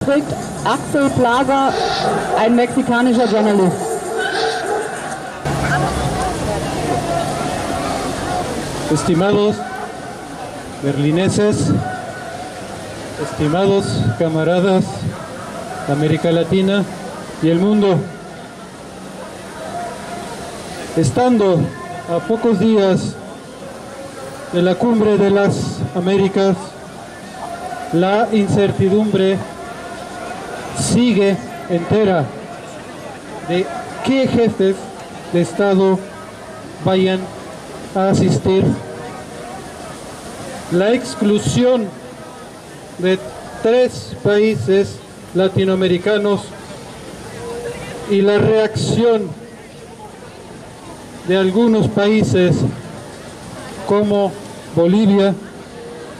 trägt Axel Plaza, ein mexikanischer Journalist. Estimados berlineses, estimados camaradas de América Latina y el mundo, estando a pocos días de la Cumbre de las Américas, la incertidumbre sigue entera de qué jefes de Estado vayan a asistir. La exclusión de 3 países latinoamericanos y la reacción de algunos países como Bolivia,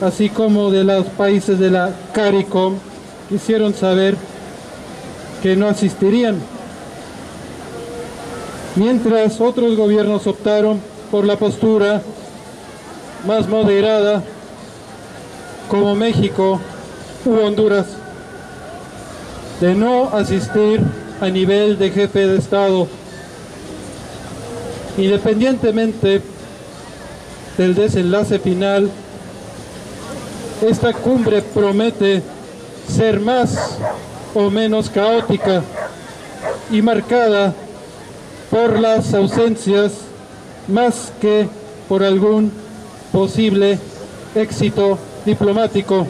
así como de los países de la CARICOM, hicieron saber que no asistirían, mientras otros gobiernos optaron por la postura más moderada, como México u Honduras, de no asistir a nivel de jefe de Estado. Independientemente del desenlace final, esta cumbre promete ser más o menos caótica y marcada por las ausencias más que por algún posible éxito diplomático.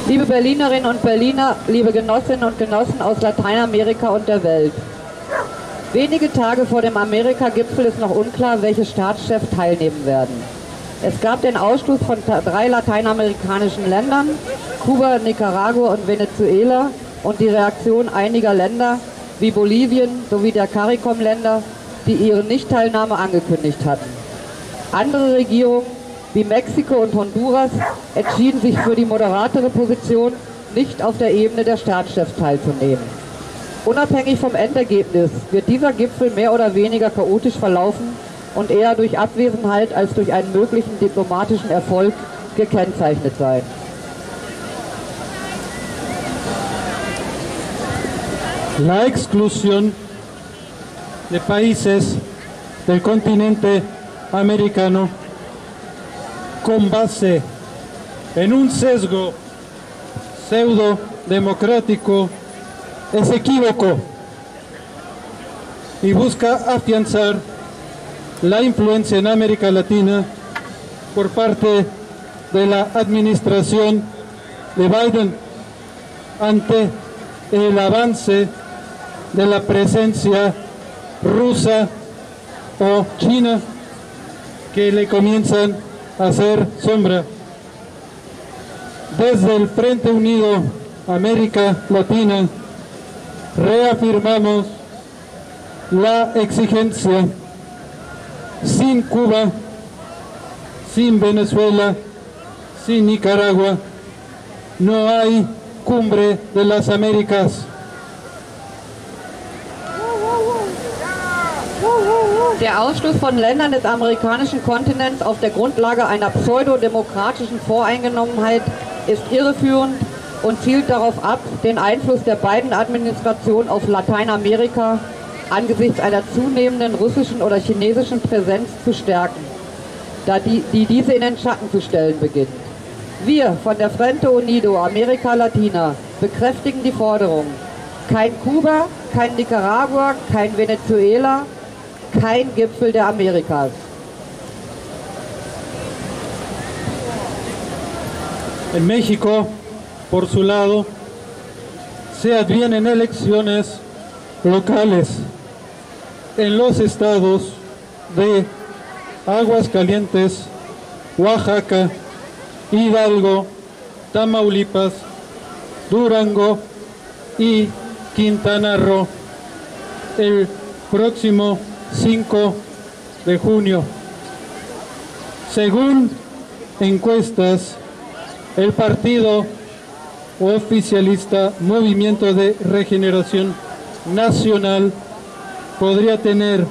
Liebe Berlinerinnen und Berliner, liebe Genossinnen und Genossen aus Lateinamerika und der Welt. Wenige Tage vor dem Amerika-Gipfel ist noch unklar, welche Staatschefs teilnehmen werden. Es gab den Ausschluss von 3 lateinamerikanischen Ländern, Kuba, Nicaragua und Venezuela, und die Reaktion einiger Länder wie Bolivien sowie der CARICOM-Länder, die ihre Nichtteilnahme angekündigt hatten. Andere Regierungen wie Mexiko und Honduras entschieden sich für die moderatere Position, nicht auf der Ebene der Staatschefs teilzunehmen. Unabhängig vom Endergebnis wird dieser Gipfel mehr oder weniger chaotisch verlaufen und eher durch Abwesenheit als durch einen möglichen diplomatischen Erfolg gekennzeichnet sein. La exclusión de países del continente americano con base en un sesgo pseudo-democrático es equívoco y busca afianzar la influencia en América Latina por parte de la administración de Biden ante el avance de la presencia rusa o china que le comienzan a hacer sombra. Desde el Frente Unido América Latina reafirmamos la exigencia: sin Cuba, sin Venezuela, sin Nicaragua, no hay Cumbre de las Américas. Der Ausschluss von Ländern des amerikanischen Kontinents auf der Grundlage einer pseudodemokratischen Voreingenommenheit ist irreführend und zielt darauf ab, den Einfluss der beiden Administrationen auf Lateinamerika angesichts einer zunehmenden russischen oder chinesischen Präsenz zu stärken, da diese in den Schatten zu stellen beginnt. Wir von der Frente Unido America Latina bekräftigen die Forderung: kein Kuba, kein Nicaragua, kein Venezuela, kein Gipfel der Amerikas. En México, por su lado, se advienen elecciones locales en los estados de Aguascalientes, Oaxaca, Hidalgo, Tamaulipas, Durango y Quintana Roo el próximo 5 de junio. Según encuestas, el partido oficialista Movimiento de Regeneración Nacional podría tener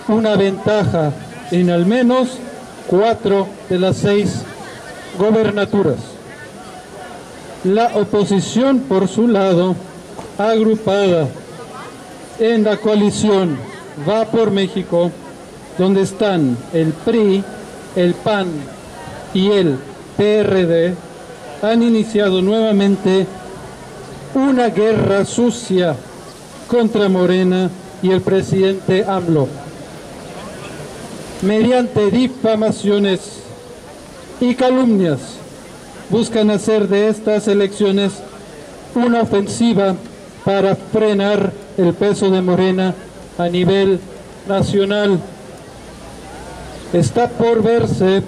una ventaja en al menos 4 de las 6 gobernaturas. La oposición, por su lado, agrupada en la coalición Va por México, donde están el PRI, el PAN y el PRD, han iniciado nuevamente una guerra sucia contra Morena y el presidente AMLO. Mediante difamaciones y calumnias, buscan hacer de estas elecciones una ofensiva para frenar el peso de Morena a nivel nacional. Está por verse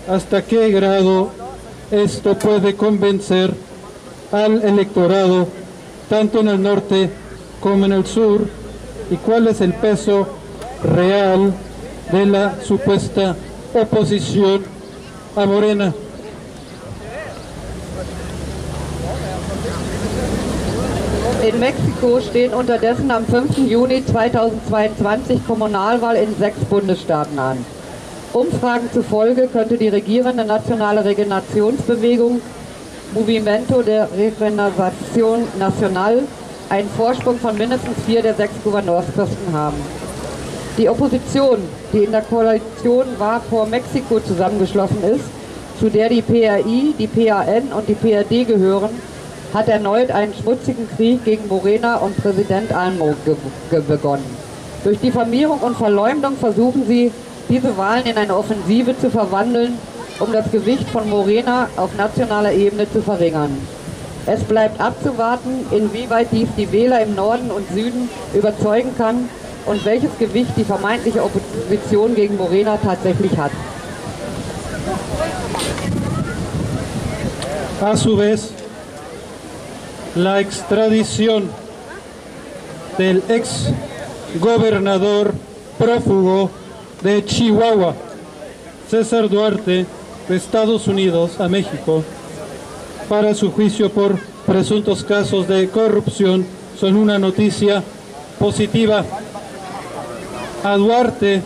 hasta qué grado esto puede convencer al electorado, tanto en el norte como en el sur, y cuál es el peso real de la supuesta oposición a Morena. In Mexiko stehen unterdessen am 5. Juni 2022 Kommunalwahl in 6 Bundesstaaten an. Umfragen zufolge könnte die regierende nationale Regenerationsbewegung Movimiento de Regeneración Nacional einen Vorsprung von mindestens 4 der 6 Gouverneursposten haben. Die Opposition, die in der Koalition Va por México zusammengeschlossen ist, zu der die PRI, die PAN und die PRD gehören, hat erneut einen schmutzigen Krieg gegen Morena und Präsident AMLO begonnen. Durch Diffamierung und Verleumdung versuchen sie, diese Wahlen in eine Offensive zu verwandeln, um das Gewicht von Morena auf nationaler Ebene zu verringern. Es bleibt abzuwarten, inwieweit dies die Wähler im Norden und Süden überzeugen kann und welches Gewicht die vermeintliche Opposition gegen Morena tatsächlich hat. A su vez, la extradición del ex gobernador prófugo de Chihuahua, César Duarte, de Estados Unidos a México, para su juicio por presuntos casos de corrupción, son una noticia positiva. A Duarte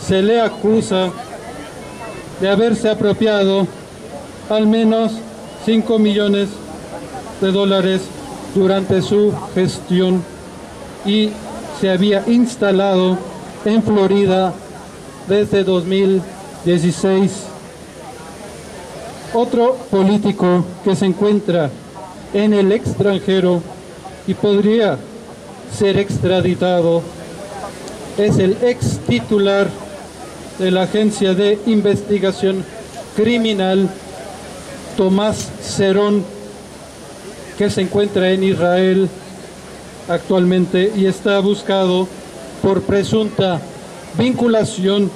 se le acusa de haberse apropiado al menos 5 millones de dólares durante su gestión y se había instalado en Florida desde 2016. Otro político que se encuentra en el extranjero y podría ser extraditado es el ex titular de la Agencia de Investigación Criminal, Tomás Cerón, que se encuentra en Israel actualmente y está buscado por presunta vinculación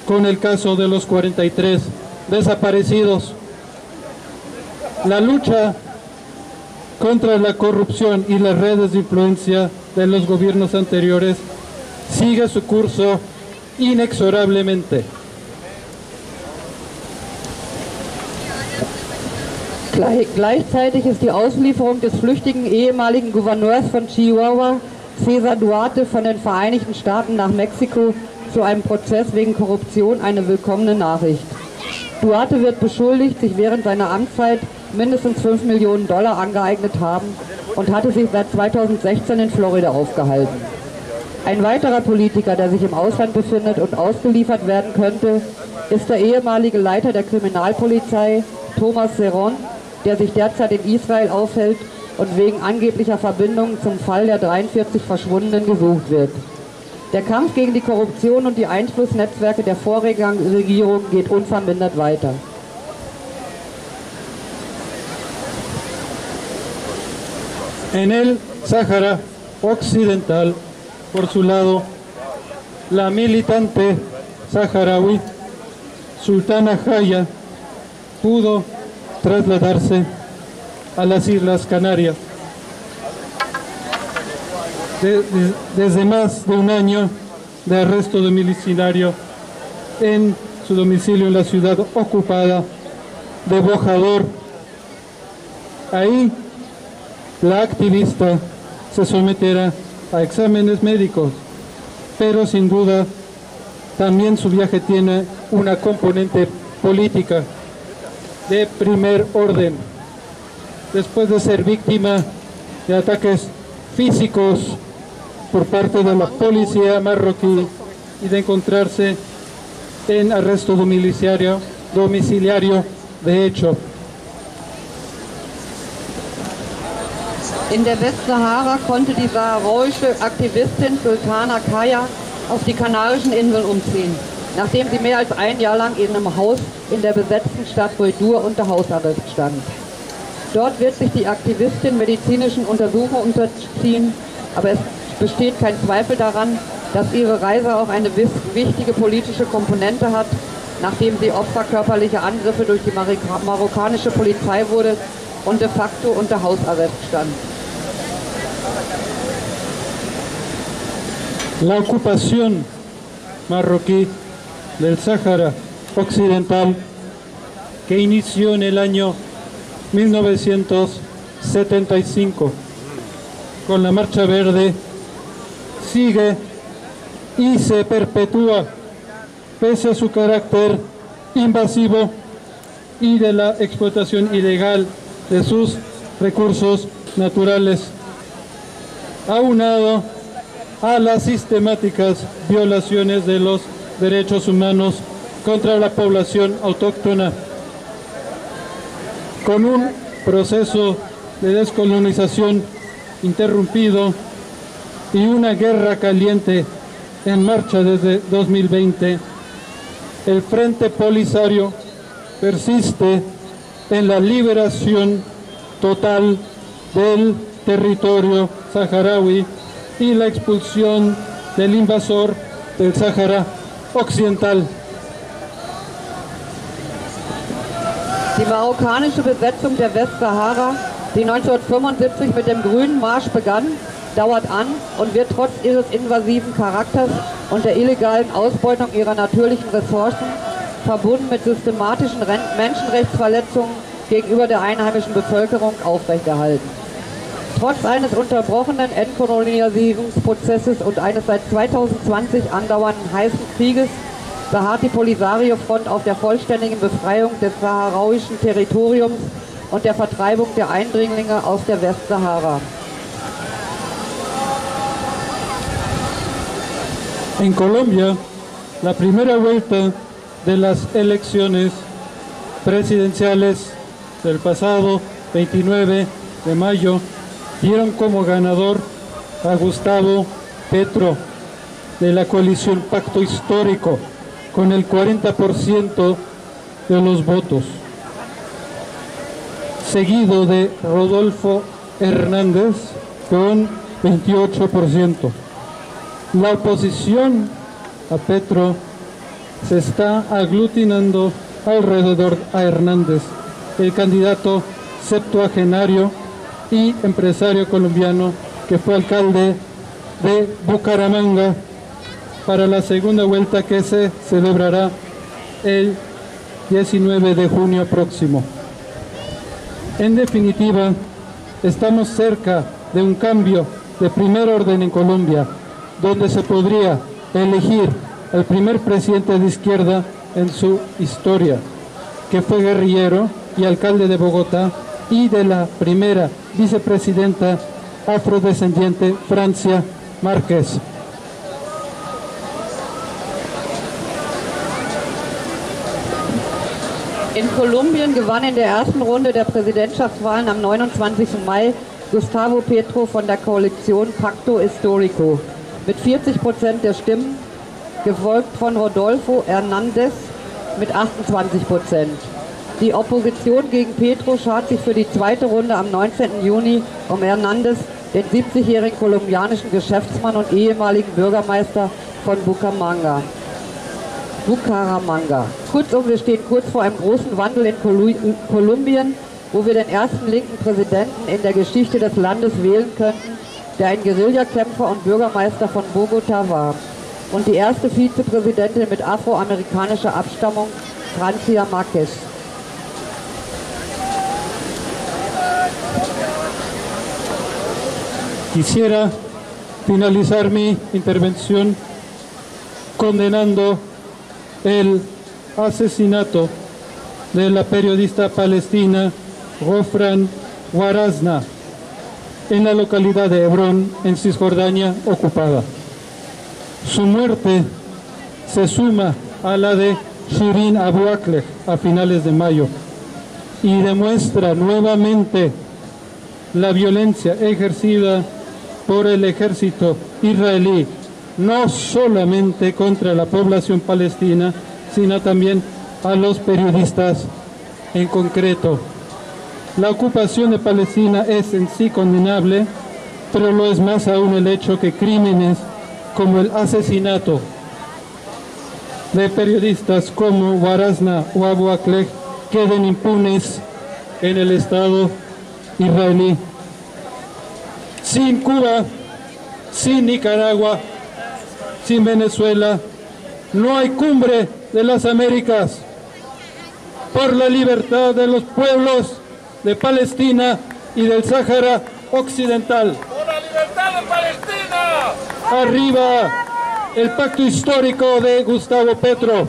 con el caso de los 43 desaparecidos. La lucha contra la corrupción y las redes de influencia de los gobiernos anteriores sigue su curso inexorablemente. Gleichzeitig ist die Auslieferung des flüchtigen ehemaligen Gouverneurs von Chihuahua, César Duarte, von den Vereinigten Staaten nach Mexiko zu einem Prozess wegen Korruption eine willkommene Nachricht. Duarte wird beschuldigt, sich während seiner Amtszeit mindestens 5 Millionen Dollar angeeignet haben und hatte sich seit 2016 in Florida aufgehalten. Ein weiterer Politiker, der sich im Ausland befindet und ausgeliefert werden könnte, ist der ehemalige Leiter der Kriminalpolizei, Tomás Cerón, der sich derzeit in Israel aufhält und wegen angeblicher Verbindungen zum Fall der 43 Verschwundenen gesucht wird. Der Kampf gegen die Korruption und die Einflussnetzwerke der Vorgängerregierung geht unvermindert weiter. En el Sáhara Occidental, por su lado, la militante saharaui Sultana Jaya pudo trasladarse a las Islas Canarias. Desde más de un año de arresto domiciliario en su domicilio en la ciudad ocupada de Bojador. Ahí la activista se someterá a exámenes médicos, pero sin duda también su viaje tiene una componente política, de primer orden, después de ser víctima de ataques físicos por parte de la policía marroquí y de encontrarse en arresto domiciliario de hecho. In der Westsahara konnte die saharauische Aktivistin Sultana Kaya auf die Kanarischen Inseln umziehen, nachdem sie mehr als ein Jahr lang in einem Haus in der besetzten Stadt Buidur unter Hausarrest stand. Dort wird sich die Aktivistin medizinischen Untersuchungen unterziehen, aber es besteht kein Zweifel daran, dass ihre Reise auch eine wichtige politische Komponente hat, nachdem sie Opfer körperlicher Angriffe durch die marokkanische Polizei wurde und de facto unter Hausarrest stand. La ocupación marroquí del Sáhara Occidental, que inició en el año 1975 con la Marcha Verde, sigue y se perpetúa pese a su carácter invasivo y de la explotación ilegal de sus recursos naturales, aunado a las sistemáticas violaciones de los derechos humanos contra la población autóctona, con un proceso de descolonización interrumpido y una guerra caliente en marcha desde 2020, el Frente Polisario persiste en la liberación total del territorio saharaui y la expulsión del invasor del Sáhara Occidental. Die marokkanische Besetzung der Westsahara, die 1975 mit dem Grünen Marsch begann, dauert an und wird trotz ihres invasiven Charakters und der illegalen Ausbeutung ihrer natürlichen Ressourcen, verbunden mit systematischen Menschenrechtsverletzungen gegenüber der einheimischen Bevölkerung, aufrechterhalten. Trotz eines unterbrochenen Entkolonialisierungsprozesses und eines seit 2020 andauernden heißen Krieges beharrt die Polisario-Front auf der vollständigen Befreiung des saharauischen Territoriums und der Vertreibung der Eindringlinge aus der Westsahara. En Colombia, la primera vuelta de las elecciones presidenciales del pasado 29 de mayo dieron como ganador a Gustavo Petro de la coalición Pacto Histórico con el 40% de los votos, seguido de Rodolfo Hernández con 28%. La oposición a Petro se está aglutinando alrededor a Hernández, el candidato septuagenario y empresario colombiano que fue alcalde de Bucaramanga, para la segunda vuelta que se celebrará el 19 de junio próximo. En definitiva, estamos cerca de un cambio de primer orden en Colombia, donde se podría elegir al primer presidente de izquierda en su historia, que fue guerrillero y alcalde de Bogotá, y de la primera vicepresidenta afrodescendiente Francia Márquez. In Kolumbien gewann in der ersten Runde der Präsidentschaftswahlen am 29. Mai Gustavo Petro von der Koalition Pacto Histórico mit 40% der Stimmen, gefolgt von Rodolfo Hernández mit 28%. Die Opposition gegen Petro schart sich für die zweite Runde am 19. Juni um Hernández, den 70-jährigen kolumbianischen Geschäftsmann und ehemaligen Bürgermeister von Bucaramanga. Kurzum, wir stehen kurz vor einem großen Wandel in Kolumbien, wo wir den ersten linken Präsidenten in der Geschichte des Landes wählen könnten, der ein Guerillakämpfer und Bürgermeister von Bogotá war. Und die erste Vizepräsidentin mit afroamerikanischer Abstammung, Francia Márquez. Quisiera finalizar mi intervención condenando el asesinato de la periodista palestina Gofran Warazna en la localidad de Hebrón, en Cisjordania ocupada. Su muerte se suma a la de Shirin Abu Akleh a finales de mayo y demuestra nuevamente la violencia ejercida por el ejército israelí, no solamente contra la población palestina, sino también a los periodistas en concreto. La ocupación de Palestina es en sí condenable, pero lo es más aún el hecho que crímenes como el asesinato de periodistas como Warazna o Abu Akleh queden impunes en el Estado israelí. Sin Cuba, sin Nicaragua, sin Venezuela, no hay cumbre de las Américas. Por la libertad de los pueblos de Palestina y del Sáhara Occidental. ¡Por la libertad de Palestina! Arriba el pacto histórico de Gustavo Petro.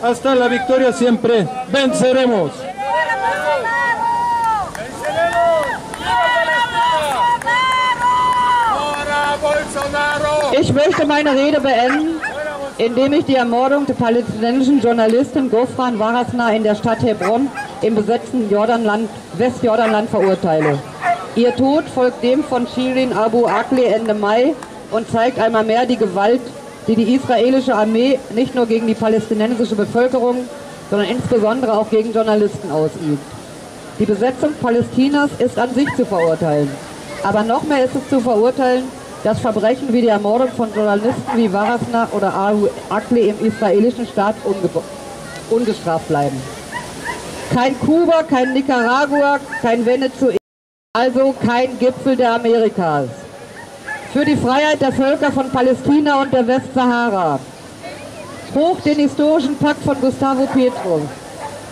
Hasta la victoria siempre. Venceremos. Ich möchte meine Rede beenden, indem ich die Ermordung der palästinensischen Journalistin Gofran Warazna in der Stadt Hebron im besetzten Westjordanland verurteile. Ihr Tod folgt dem von Shirin Abu Akleh Ende Mai und zeigt einmal mehr die Gewalt, die die israelische Armee nicht nur gegen die palästinensische Bevölkerung, sondern insbesondere auch gegen Journalisten ausübt. Die Besetzung Palästinas ist an sich zu verurteilen, aber noch mehr ist es zu verurteilen, dass Verbrechen wie die Ermordung von Journalisten wie Warazna oder Abu Akleh im israelischen Staat ungestraft bleiben. Kein Kuba, kein Nicaragua, kein Venezuela, also kein Gipfel der Amerikas. Für die Freiheit der Völker von Palästina und der Westsahara. Hoch den historischen Pakt von Gustavo Petro.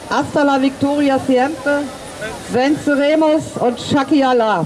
Hasta la victoria siempre, venceremos und Shaki Allah.